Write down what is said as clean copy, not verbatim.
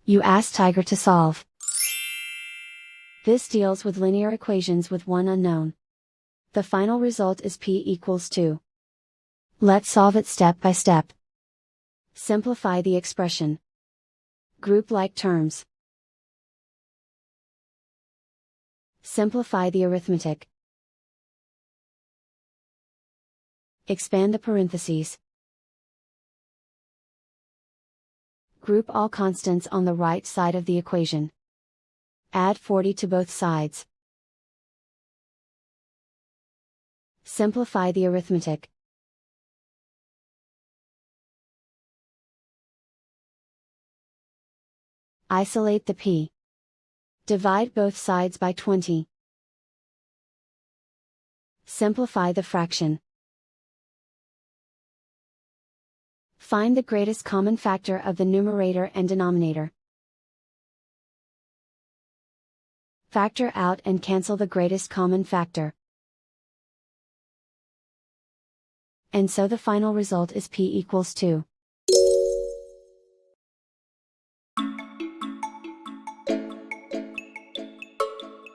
You ask Tiger to solve. This deals with linear equations with one unknown. The final result is p equals 2. Let's solve it step by step. Simplify the expression. Group like terms. Simplify the arithmetic. Expand the parentheses. Group all constants on the right side of the equation. Add 40 to both sides. Simplify the arithmetic. Isolate the p. Divide both sides by 20. Simplify the fraction. Find the greatest common factor of the numerator and denominator. Factor out and cancel the greatest common factor. And so the final result is p equals 2.